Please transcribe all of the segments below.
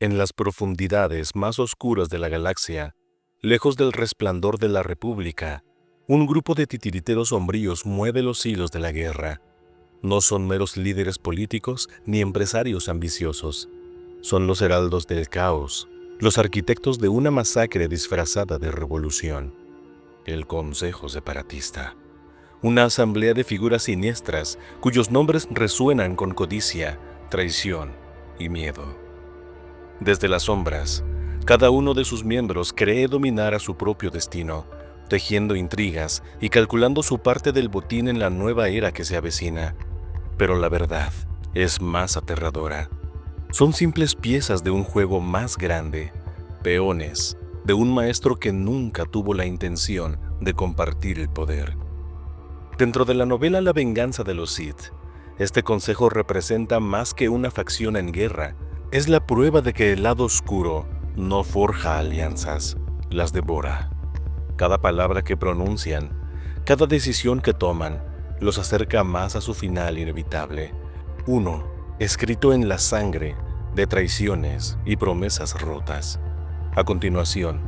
En las profundidades más oscuras de la galaxia, lejos del resplandor de la República, un grupo de titiriteros sombríos mueve los hilos de la guerra. No son meros líderes políticos ni empresarios ambiciosos. Son los heraldos del caos, los arquitectos de una masacre disfrazada de revolución. El Consejo Separatista. Una asamblea de figuras siniestras cuyos nombres resuenan con codicia, traición y miedo. Desde las sombras, cada uno de sus miembros cree dominar a su propio destino, tejiendo intrigas y calculando su parte del botín en la nueva era que se avecina. Pero la verdad es más aterradora. Son simples piezas de un juego más grande, peones de un maestro que nunca tuvo la intención de compartir el poder. Dentro de la novela La venganza de los Sith, este consejo representa más que una facción en guerra. Es la prueba de que el lado oscuro no forja alianzas, las devora. Cada palabra que pronuncian, cada decisión que toman, los acerca más a su final inevitable. Uno, escrito en la sangre de traiciones y promesas rotas. A continuación,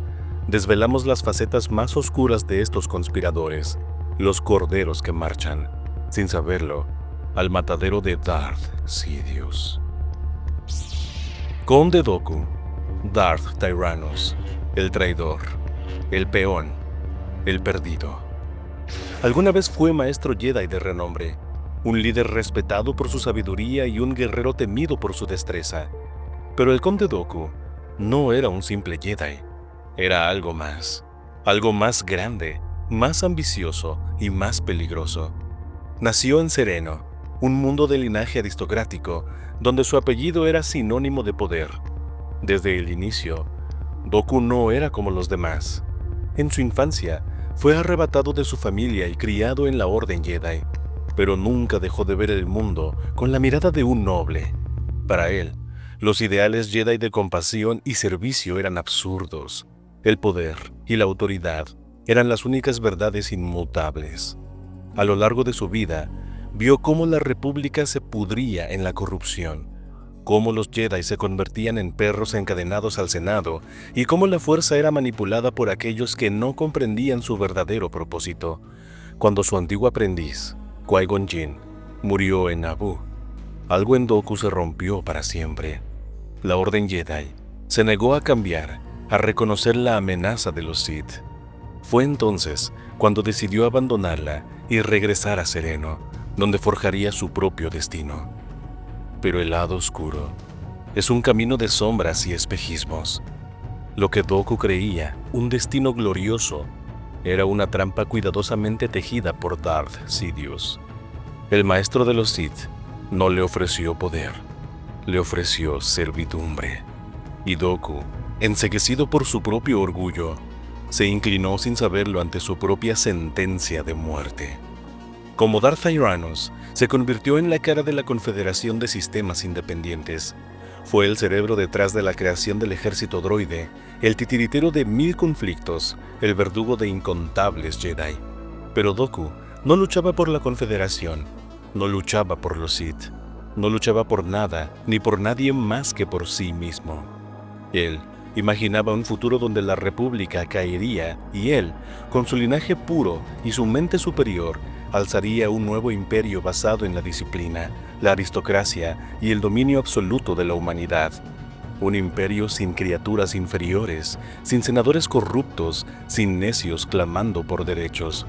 desvelamos las facetas más oscuras de estos conspiradores, los corderos que marchan, sin saberlo, al matadero de Darth Sidious. Conde Dooku, Darth Tyrannus, el traidor, el peón, el perdido. Alguna vez fue maestro Jedi de renombre, un líder respetado por su sabiduría y un guerrero temido por su destreza. Pero el Conde Dooku no era un simple Jedi, era algo más grande, más ambicioso y más peligroso. Nació en Sereno, un mundo de linaje aristocrático, donde su apellido era sinónimo de poder. Desde el inicio, Dooku no era como los demás. En su infancia, fue arrebatado de su familia y criado en la Orden Jedi, pero nunca dejó de ver el mundo con la mirada de un noble. Para él, los ideales Jedi de compasión y servicio eran absurdos. El poder y la autoridad eran las únicas verdades inmutables. A lo largo de su vida, vio cómo la República se pudría en la corrupción, cómo los Jedi se convertían en perros encadenados al Senado y cómo la fuerza era manipulada por aquellos que no comprendían su verdadero propósito. Cuando su antiguo aprendiz, Qui-Gon Jinn, murió en Naboo, algo en Dooku se rompió para siempre. La Orden Jedi se negó a cambiar, a reconocer la amenaza de los Sith. Fue entonces cuando decidió abandonarla y regresar a Sereno, donde forjaría su propio destino. Pero el lado oscuro es un camino de sombras y espejismos. Lo que Dooku creía un destino glorioso era una trampa cuidadosamente tejida por Darth Sidious. El maestro de los Sith no le ofreció poder, le ofreció servidumbre. Y Dooku, enceguecido por su propio orgullo, se inclinó sin saberlo ante su propia sentencia de muerte. Como Darth Tyrannus, se convirtió en la cara de la Confederación de Sistemas Independientes. Fue el cerebro detrás de la creación del ejército droide, el titiritero de 1000 conflictos, el verdugo de incontables Jedi. Pero Dooku no luchaba por la Confederación, no luchaba por los Sith, no luchaba por nada ni por nadie más que por sí mismo. Él imaginaba un futuro donde la República caería y él, con su linaje puro y su mente superior, alzaría un nuevo imperio basado en la disciplina, la aristocracia y el dominio absoluto de la humanidad. Un imperio sin criaturas inferiores, sin senadores corruptos, sin necios clamando por derechos.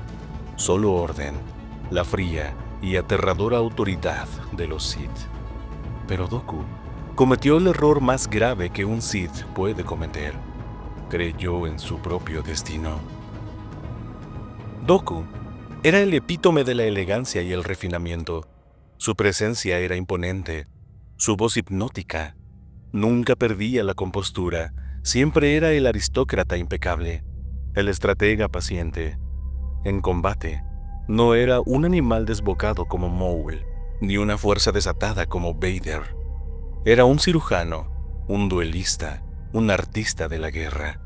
Solo orden, la fría y aterradora autoridad de los Sith. Pero Dooku cometió el error más grave que un Sith puede cometer. Creyó en su propio destino. Dooku era el epítome de la elegancia y el refinamiento. Su presencia era imponente, su voz hipnótica. Nunca perdía la compostura, siempre era el aristócrata impecable, el estratega paciente. En combate, no era un animal desbocado como Maul, ni una fuerza desatada como Vader. Era un cirujano, un duelista, un artista de la guerra.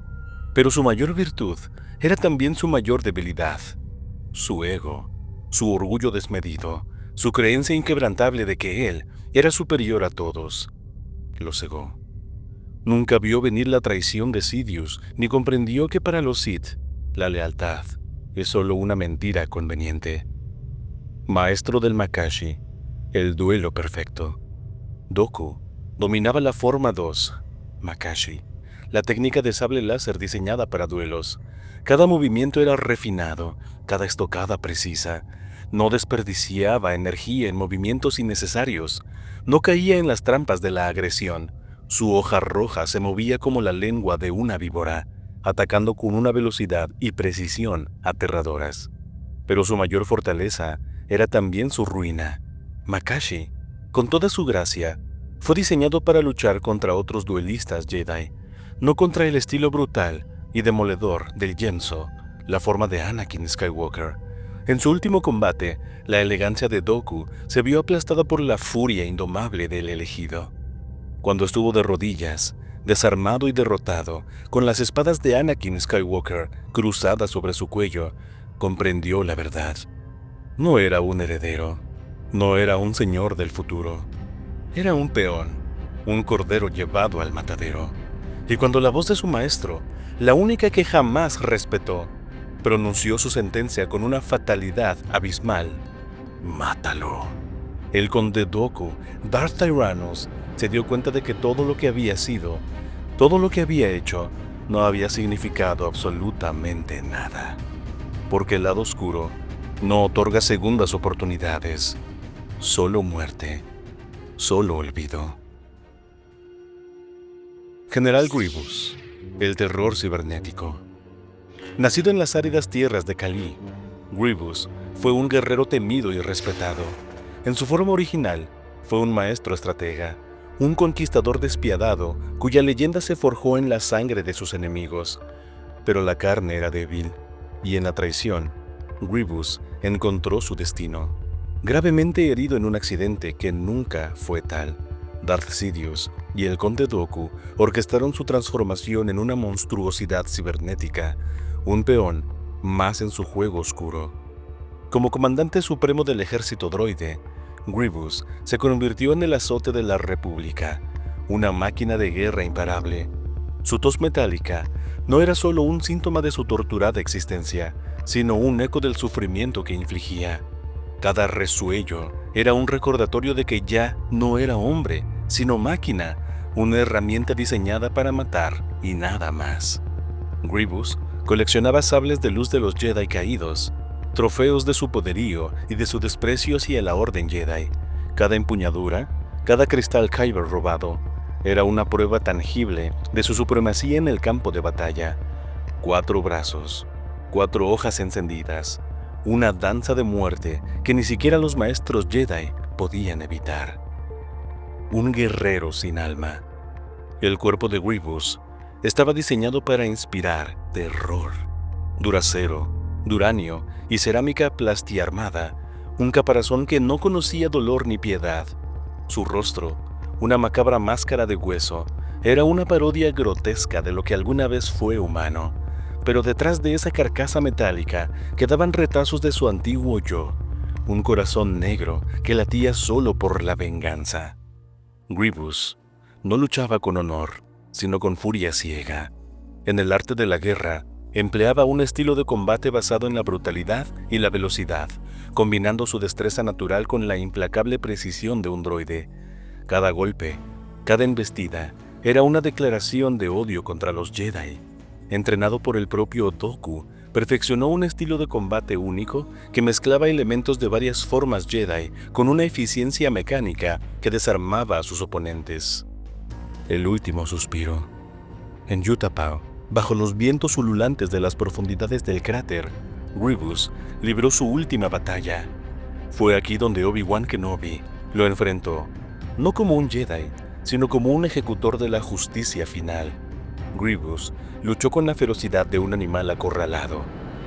Pero su mayor virtud era también su mayor debilidad. Su ego, su orgullo desmedido, su creencia inquebrantable de que él era superior a todos, lo cegó. Nunca vio venir la traición de Sidious, ni comprendió que para los Sith, la lealtad es solo una mentira conveniente. Maestro del Makashi, el duelo perfecto. Dooku dominaba la forma 2, Makashi, la técnica de sable láser diseñada para duelos. Cada movimiento era refinado, cada estocada precisa. No desperdiciaba energía en movimientos innecesarios. No caía en las trampas de la agresión. Su hoja roja se movía como la lengua de una víbora, atacando con una velocidad y precisión aterradoras. Pero su mayor fortaleza era también su ruina. Makashi, con toda su gracia, fue diseñado para luchar contra otros duelistas Jedi, no contra el estilo brutal y demoledor del Genso, la forma de Anakin Skywalker. En su último combate, la elegancia de Dooku se vio aplastada por la furia indomable del elegido. Cuando estuvo de rodillas, desarmado y derrotado, con las espadas de Anakin Skywalker cruzadas sobre su cuello, comprendió la verdad. No era un heredero, no era un señor del futuro. Era un peón, un cordero llevado al matadero. Y cuando la voz de su maestro, la única que jamás respetó, pronunció su sentencia con una fatalidad abismal: «Mátalo». El conde Dooku, Darth Tyrannus, se dio cuenta de que todo lo que había sido, todo lo que había hecho, no había significado absolutamente nada. Porque el lado oscuro no otorga segundas oportunidades, solo muerte, solo olvido. General Grievous, el terror cibernético. Nacido en las áridas tierras de Cali, Grievous fue un guerrero temido y respetado. En su forma original, fue un maestro estratega, un conquistador despiadado cuya leyenda se forjó en la sangre de sus enemigos. Pero la carne era débil, y en la traición, Grievous encontró su destino. Gravemente herido en un accidente que nunca fue tal, Darth Sidious y el conde Dooku orquestaron su transformación en una monstruosidad cibernética, un peón más en su juego oscuro. Como comandante supremo del ejército droide, Grievous se convirtió en el azote de la República, una máquina de guerra imparable. Su tos metálica no era solo un síntoma de su torturada existencia, sino un eco del sufrimiento que infligía. Cada resuello era un recordatorio de que ya no era hombre, sino máquina, una herramienta diseñada para matar y nada más. Grievous coleccionaba sables de luz de los Jedi caídos, trofeos de su poderío y de su desprecio hacia la Orden Jedi. Cada empuñadura, cada cristal Kyber robado, era una prueba tangible de su supremacía en el campo de batalla. 4 brazos, 4 hojas encendidas, una danza de muerte que ni siquiera los maestros Jedi podían evitar. Un guerrero sin alma. El cuerpo de Grievous estaba diseñado para inspirar terror. Duracero, duranio y cerámica plastiarmada, un caparazón que no conocía dolor ni piedad. Su rostro, una macabra máscara de hueso, era una parodia grotesca de lo que alguna vez fue humano. Pero detrás de esa carcasa metálica quedaban retazos de su antiguo yo, un corazón negro que latía solo por la venganza. Grievous no luchaba con honor, sino con furia ciega. En el arte de la guerra, empleaba un estilo de combate basado en la brutalidad y la velocidad, combinando su destreza natural con la implacable precisión de un droide. Cada golpe, cada embestida, era una declaración de odio contra los Jedi. Entrenado por el propio Dooku, perfeccionó un estilo de combate único que mezclaba elementos de varias formas Jedi con una eficiencia mecánica que desarmaba a sus oponentes. El último suspiro. En Utapau, bajo los vientos ululantes de las profundidades del cráter, Grievous libró su última batalla. Fue aquí donde Obi-Wan Kenobi lo enfrentó, no como un Jedi, sino como un ejecutor de la justicia final. Grievous luchó con la ferocidad de un animal acorralado,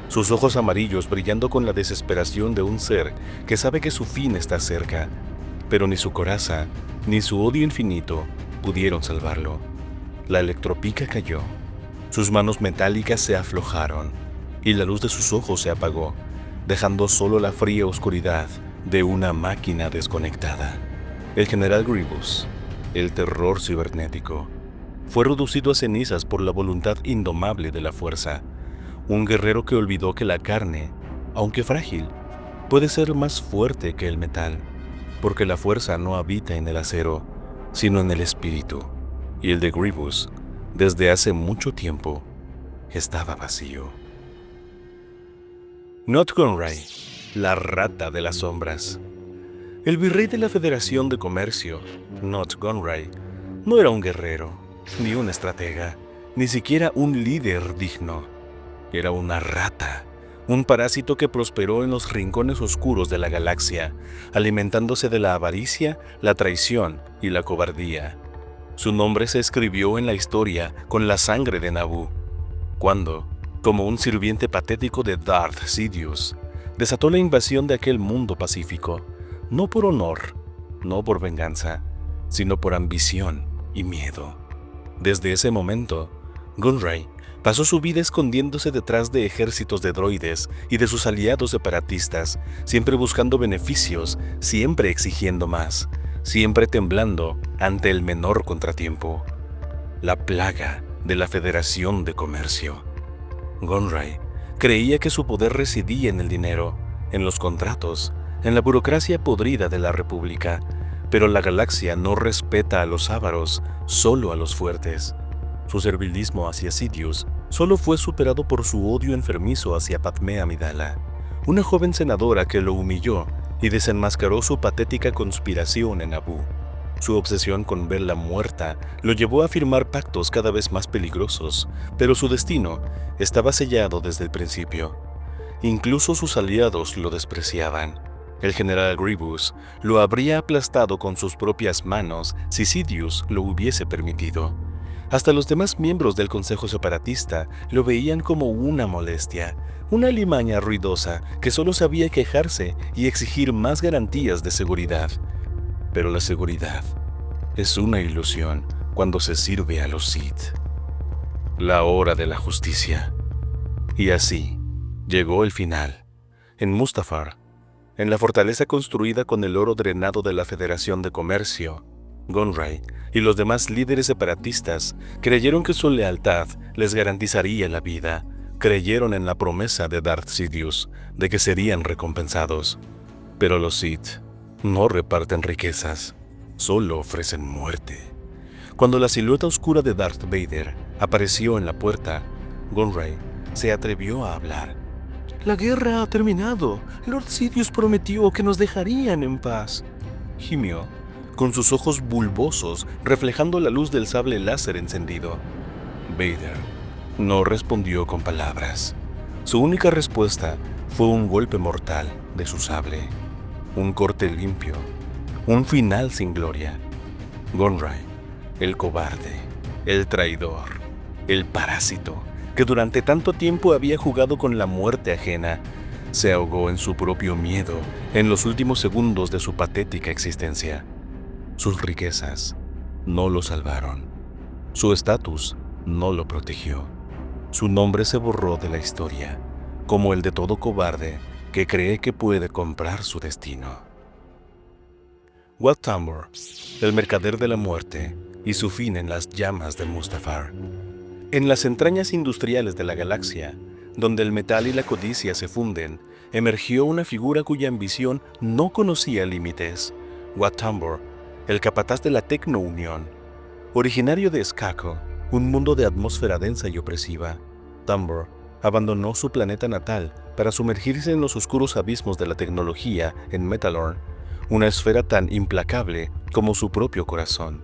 sus ojos amarillos brillando con la desesperación de un ser que sabe que su fin está cerca, pero ni su coraza ni su odio infinito pudieron salvarlo. La electropica cayó, sus manos metálicas se aflojaron y la luz de sus ojos se apagó, dejando solo la fría oscuridad de una máquina desconectada. El general Grievous, el terror cibernético, fue reducido a cenizas por la voluntad indomable de la fuerza. Un guerrero que olvidó que la carne, aunque frágil, puede ser más fuerte que el metal, porque la fuerza no habita en el acero, sino en el espíritu, y el de Grievous, desde hace mucho tiempo, estaba vacío. Nott Gunray, la rata de las sombras. El virrey de la Federación de Comercio, Nott Gunray, no era un guerrero, ni un estratega, ni siquiera un líder digno. Era una rata, un parásito que prosperó en los rincones oscuros de la galaxia, alimentándose de la avaricia, la traición y la cobardía. Su nombre se escribió en la historia con la sangre de Naboo, cuando, como un sirviente patético de Darth Sidious, desató la invasión de aquel mundo pacífico, no por honor, no por venganza, sino por ambición y miedo. Desde ese momento, Gunray pasó su vida escondiéndose detrás de ejércitos de droides y de sus aliados separatistas, siempre buscando beneficios, siempre exigiendo más, siempre temblando ante el menor contratiempo. La plaga de la Federación de Comercio. Gunray creía que su poder residía en el dinero, en los contratos, en la burocracia podrida de la República, pero la galaxia no respeta a los ávaros, solo a los fuertes. Su servilismo hacia Sidious solo fue superado por su odio enfermizo hacia Padmé Amidala, una joven senadora que lo humilló y desenmascaró su patética conspiración en Naboo. Su obsesión con verla muerta lo llevó a firmar pactos cada vez más peligrosos, pero su destino estaba sellado desde el principio. Incluso sus aliados lo despreciaban. El general Grievous lo habría aplastado con sus propias manos si Sidious lo hubiese permitido. Hasta los demás miembros del Consejo Separatista lo veían como una molestia, una alimaña ruidosa que solo sabía quejarse y exigir más garantías de seguridad. Pero la seguridad es una ilusión cuando se sirve a los Sith. La hora de la justicia. Y así llegó el final. En Mustafar, en la fortaleza construida con el oro drenado de la Federación de Comercio, Gunray y los demás líderes separatistas creyeron que su lealtad les garantizaría la vida. Creyeron en la promesa de Darth Sidious de que serían recompensados. Pero los Sith no reparten riquezas, solo ofrecen muerte. Cuando la silueta oscura de Darth Vader apareció en la puerta, Gunray se atrevió a hablar. «La guerra ha terminado. Lord Sidious prometió que nos dejarían en paz», gimió, con sus ojos bulbosos reflejando la luz del sable láser encendido. Vader no respondió con palabras. Su única respuesta fue un golpe mortal de su sable. Un corte limpio, un final sin gloria. Gunray, el cobarde, el traidor, el parásito, que durante tanto tiempo había jugado con la muerte ajena, se ahogó en su propio miedo en los últimos segundos de su patética existencia. Sus riquezas no lo salvaron. Su estatus no lo protegió. Su nombre se borró de la historia, como el de todo cobarde que cree que puede comprar su destino. Wat Tambor, el mercader de la muerte, y su fin en las llamas de Mustafar. En las entrañas industriales de la galaxia, donde el metal y la codicia se funden, emergió una figura cuya ambición no conocía límites. Wat Tambor, el capataz de la Tecno-Unión. Originario de Skako, un mundo de atmósfera densa y opresiva, Tambor abandonó su planeta natal para sumergirse en los oscuros abismos de la tecnología en Metalorn, una esfera tan implacable como su propio corazón.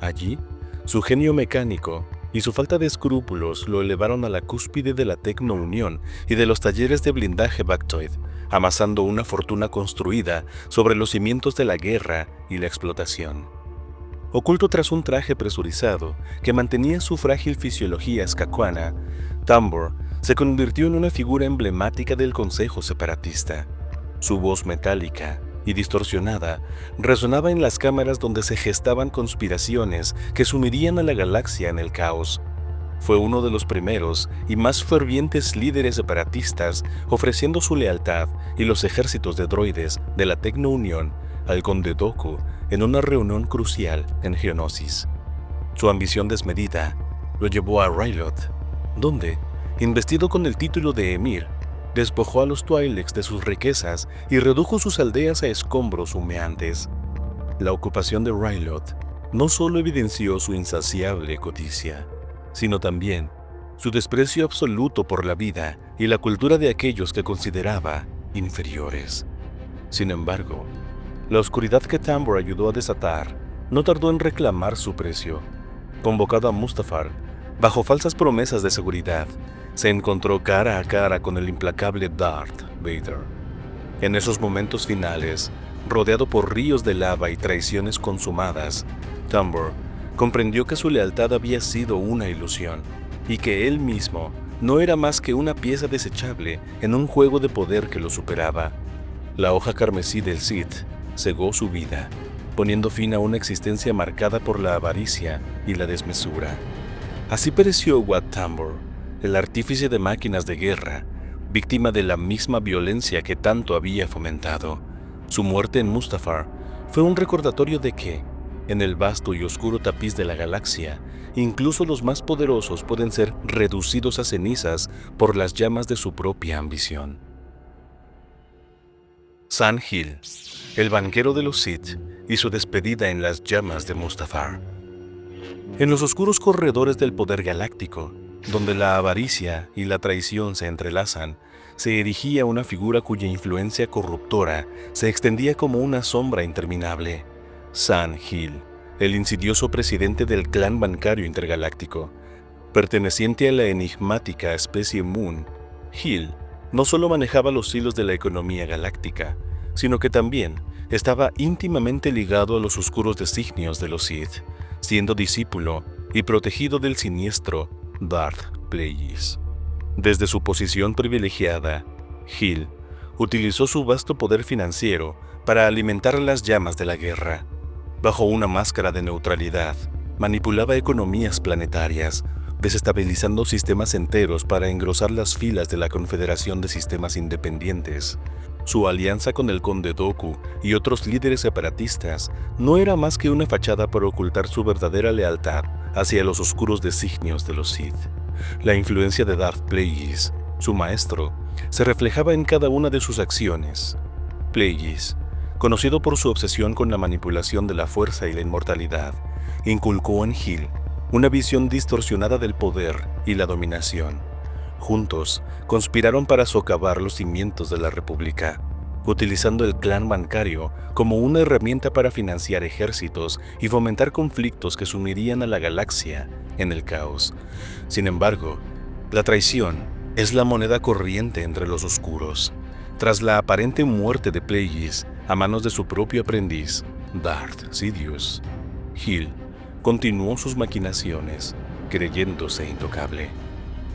Allí, su genio mecánico y su falta de escrúpulos lo elevaron a la cúspide de la Tecno-Unión y de los talleres de blindaje Bactoid, amasando una fortuna construida sobre los cimientos de la guerra y la explotación. Oculto tras un traje presurizado que mantenía su frágil fisiología skakuana, Tambor se convirtió en una figura emblemática del Consejo Separatista. Su voz metálica y distorsionada resonaba en las cámaras donde se gestaban conspiraciones que sumirían a la galaxia en el caos. Fue uno de los primeros y más fervientes líderes separatistas, ofreciendo su lealtad y los ejércitos de droides de la Tecno-Unión al Conde Dooku en una reunión crucial en Geonosis. Su ambición desmedida lo llevó a Rylot, donde, investido con el título de emir, despojó a los Twi'leks de sus riquezas y redujo sus aldeas a escombros humeantes. La ocupación de Rylot no solo evidenció su insaciable codicia, sino también su desprecio absoluto por la vida y la cultura de aquellos que consideraba inferiores. Sin embargo, la oscuridad que Tambor ayudó a desatar no tardó en reclamar su precio. Convocado a Mustafar, bajo falsas promesas de seguridad, se encontró cara a cara con el implacable Darth Vader. En esos momentos finales, rodeado por ríos de lava y traiciones consumadas, Tambor comprendió que su lealtad había sido una ilusión y que él mismo no era más que una pieza desechable en un juego de poder que lo superaba. La hoja carmesí del Sith cegó su vida, poniendo fin a una existencia marcada por la avaricia y la desmesura. Así pereció Wat Tambor, el artífice de máquinas de guerra, víctima de la misma violencia que tanto había fomentado. Su muerte en Mustafar fue un recordatorio de que, en el vasto y oscuro tapiz de la galaxia, incluso los más poderosos pueden ser reducidos a cenizas por las llamas de su propia ambición. San Hill, el banquero de los Sith, y su despedida en las llamas de Mustafar. En los oscuros corredores del poder galáctico, donde la avaricia y la traición se entrelazan, se erigía una figura cuya influencia corruptora se extendía como una sombra interminable. San Hill, el insidioso presidente del clan bancario intergaláctico. Perteneciente a la enigmática especie Moon, Hill no solo manejaba los hilos de la economía galáctica, sino que también estaba íntimamente ligado a los oscuros designios de los Sith, siendo discípulo y protegido del siniestro Darth Plagueis. Desde su posición privilegiada, Hill utilizó su vasto poder financiero para alimentar las llamas de la guerra. Bajo una máscara de neutralidad, manipulaba economías planetarias, desestabilizando sistemas enteros para engrosar las filas de la Confederación de Sistemas Independientes. Su alianza con el Conde Dooku y otros líderes separatistas no era más que una fachada para ocultar su verdadera lealtad hacia los oscuros designios de los Sith. La influencia de Darth Plagueis, su maestro, se reflejaba en cada una de sus acciones. Plagueis, conocido por su obsesión con la manipulación de la fuerza y la inmortalidad, inculcó en Hill una visión distorsionada del poder y la dominación. Juntos, conspiraron para socavar los cimientos de la República, utilizando el clan bancario como una herramienta para financiar ejércitos y fomentar conflictos que sumirían a la galaxia en el caos. Sin embargo, la traición es la moneda corriente entre los oscuros. Tras la aparente muerte de Plagueis a manos de su propio aprendiz, Darth Sidious, Hill continuó sus maquinaciones, creyéndose intocable.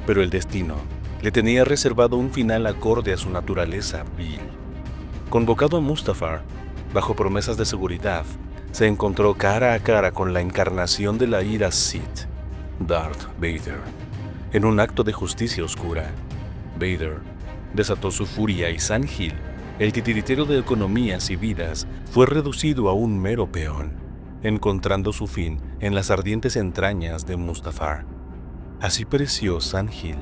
Pero el destino le tenía reservado un final acorde a su naturaleza vil. Convocado a Mustafar, bajo promesas de seguridad, se encontró cara a cara con la encarnación de la ira Sith, Darth Vader. En un acto de justicia oscura, Vader desató su furia y San Hill, el titiritero de economías y vidas, fue reducido a un mero peón, encontrando su fin en las ardientes entrañas de Mustafar. Así pereció San Hill,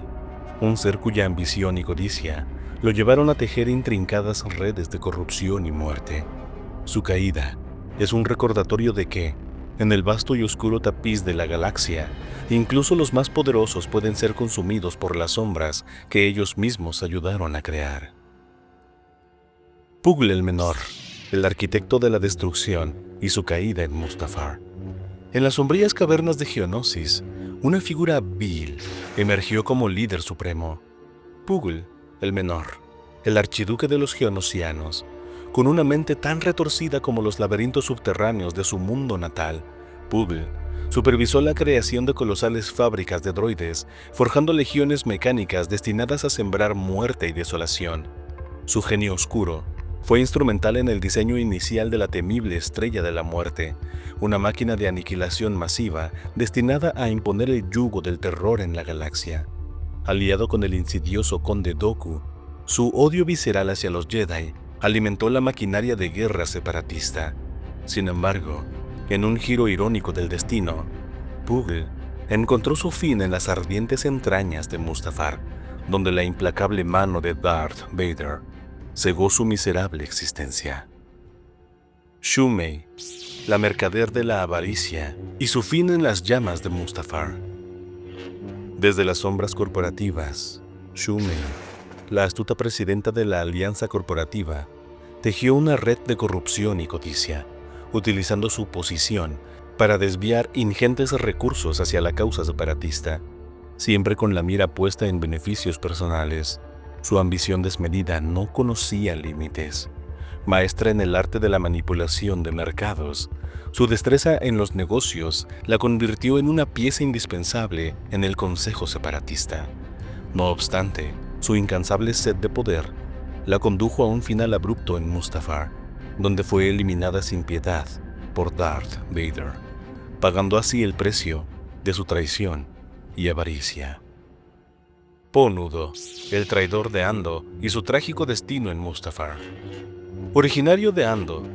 un ser cuya ambición y codicia lo llevaron a tejer intrincadas redes de corrupción y muerte. Su caída es un recordatorio de que, en el vasto y oscuro tapiz de la galaxia, incluso los más poderosos pueden ser consumidos por las sombras que ellos mismos ayudaron a crear. Pughl el Menor, el arquitecto de la destrucción y su caída en Mustafar. En las sombrías cavernas de Geonosis, una figura vil emergió como líder supremo. Pughl el Menor, el archiduque de los geonosianos, con una mente tan retorcida como los laberintos subterráneos de su mundo natal. Pughl supervisó la creación de colosales fábricas de droides, forjando legiones mecánicas destinadas a sembrar muerte y desolación. Su genio oscuro fue instrumental en el diseño inicial de la temible Estrella de la Muerte, una máquina de aniquilación masiva destinada a imponer el yugo del terror en la galaxia. Aliado con el insidioso Conde Dooku, su odio visceral hacia los Jedi alimentó la maquinaria de guerra separatista. Sin embargo, en un giro irónico del destino, Poogle encontró su fin en las ardientes entrañas de Mustafar, donde la implacable mano de Darth Vader cegó su miserable existencia. Shumei, la mercader de la avaricia, y su fin en las llamas de Mustafar. Desde las sombras corporativas, Shumei, la astuta presidenta de la Alianza Corporativa, tejió una red de corrupción y codicia, utilizando su posición para desviar ingentes recursos hacia la causa separatista, siempre con la mira puesta en beneficios personales. Su ambición desmedida no conocía límites. Maestra en el arte de la manipulación de mercados, su destreza en los negocios la convirtió en una pieza indispensable en el Consejo Separatista. No obstante, su incansable sed de poder la condujo a un final abrupto en Mustafar, donde fue eliminada sin piedad por Darth Vader, pagando así el precio de su traición y avaricia. Ponudo, el traidor de Ando y su trágico destino en Mustafar. Originario de Ando,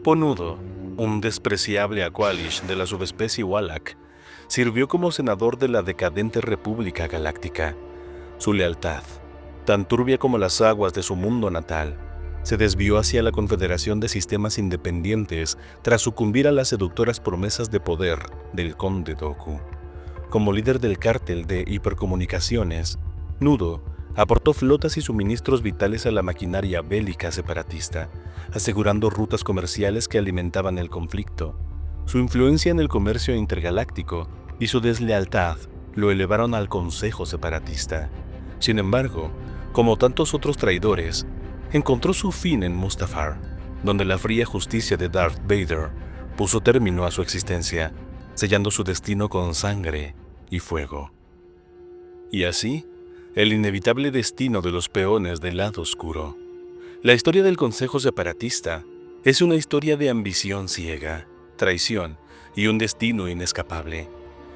Ponudo, un despreciable Aqualish de la subespecie Wallach, sirvió como senador de la decadente República Galáctica. Su lealtad, tan turbia como las aguas de su mundo natal, se desvió hacia la Confederación de Sistemas Independientes tras sucumbir a las seductoras promesas de poder del Conde Dooku. Como líder del cártel de hipercomunicaciones, Nudo aportó flotas y suministros vitales a la maquinaria bélica separatista, asegurando rutas comerciales que alimentaban el conflicto. Su influencia en el comercio intergaláctico y su deslealtad lo elevaron al Consejo Separatista. Sin embargo, como tantos otros traidores, encontró su fin en Mustafar, donde la fría justicia de Darth Vader puso término a su existencia, sellando su destino con sangre y fuego. Y así, el inevitable destino de los peones del lado oscuro. La historia del Consejo Separatista es una historia de ambición ciega, traición y un destino inescapable.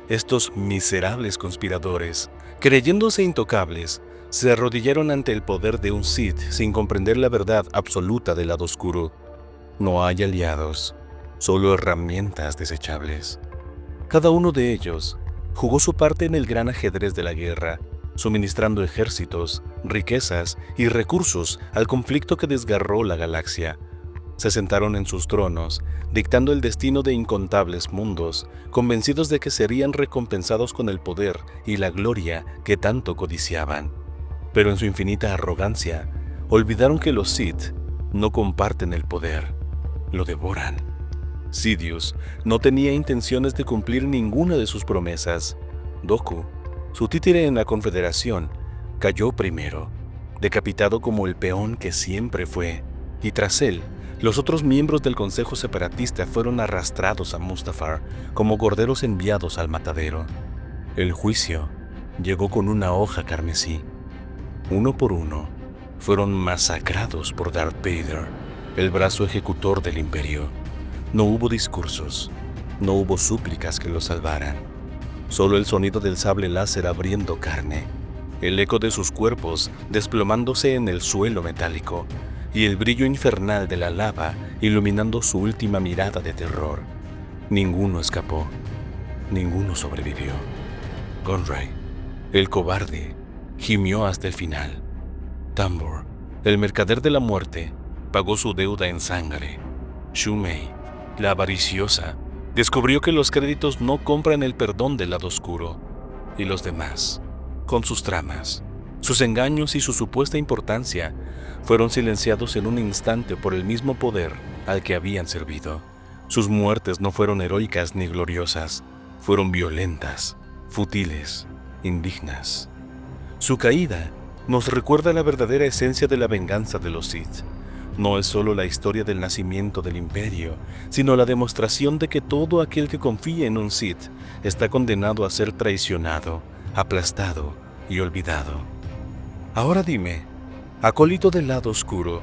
Estos miserables conspiradores, creyéndose intocables, se arrodillaron ante el poder de un Sith sin comprender la verdad absoluta del lado oscuro. No hay aliados, solo herramientas desechables. Cada uno de ellos jugó su parte en el gran ajedrez de la guerra, suministrando ejércitos, riquezas y recursos al conflicto que desgarró la galaxia. Se sentaron en sus tronos, dictando el destino de incontables mundos, convencidos de que serían recompensados con el poder y la gloria que tanto codiciaban. Pero en su infinita arrogancia, olvidaron que los Sith no comparten el poder, lo devoran. Sidious no tenía intenciones de cumplir ninguna de sus promesas. Dooku, su títere en la Confederación, cayó primero, decapitado como el peón que siempre fue, y tras él, los otros miembros del Consejo Separatista fueron arrastrados a Mustafar como corderos enviados al matadero. El juicio llegó con una hoja carmesí. Uno por uno, fueron masacrados por Darth Vader, el brazo ejecutor del Imperio. No hubo discursos, no hubo súplicas que los salvaran. Solo el sonido del sable láser abriendo carne, el eco de sus cuerpos desplomándose en el suelo metálico y el brillo infernal de la lava iluminando su última mirada de terror. Ninguno escapó, ninguno sobrevivió. Gunray, el cobarde, gimió hasta el final. Tambor, el mercader de la muerte, pagó su deuda en sangre. Shumei, la avariciosa, descubrió que los créditos no compran el perdón del lado oscuro. Y los demás, con sus tramas, sus engaños y su supuesta importancia, fueron silenciados en un instante por el mismo poder al que habían servido. Sus muertes no fueron heroicas ni gloriosas, fueron violentas, fútiles, indignas. Su caída nos recuerda la verdadera esencia de la venganza de los Sith. No es solo la historia del nacimiento del Imperio, sino la demostración de que todo aquel que confíe en un Sith está condenado a ser traicionado, aplastado y olvidado. Ahora dime, acólito del lado oscuro,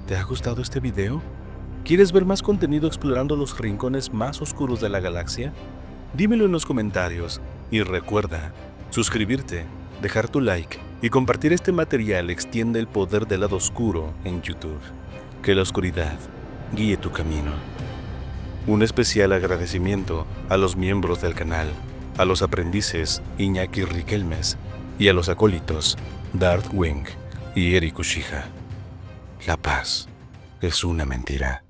¿te ha gustado este video? ¿Quieres ver más contenido explorando los rincones más oscuros de la galaxia? Dímelo en los comentarios y recuerda suscribirte, dejar tu like y compartir este material extiende el poder del lado oscuro en YouTube. Que la oscuridad guíe tu camino. Un especial agradecimiento a los miembros del canal. a los aprendices Iñaki Riquelmes y a los acólitos Darth Wing y Eric Uchiha. La paz es una mentira.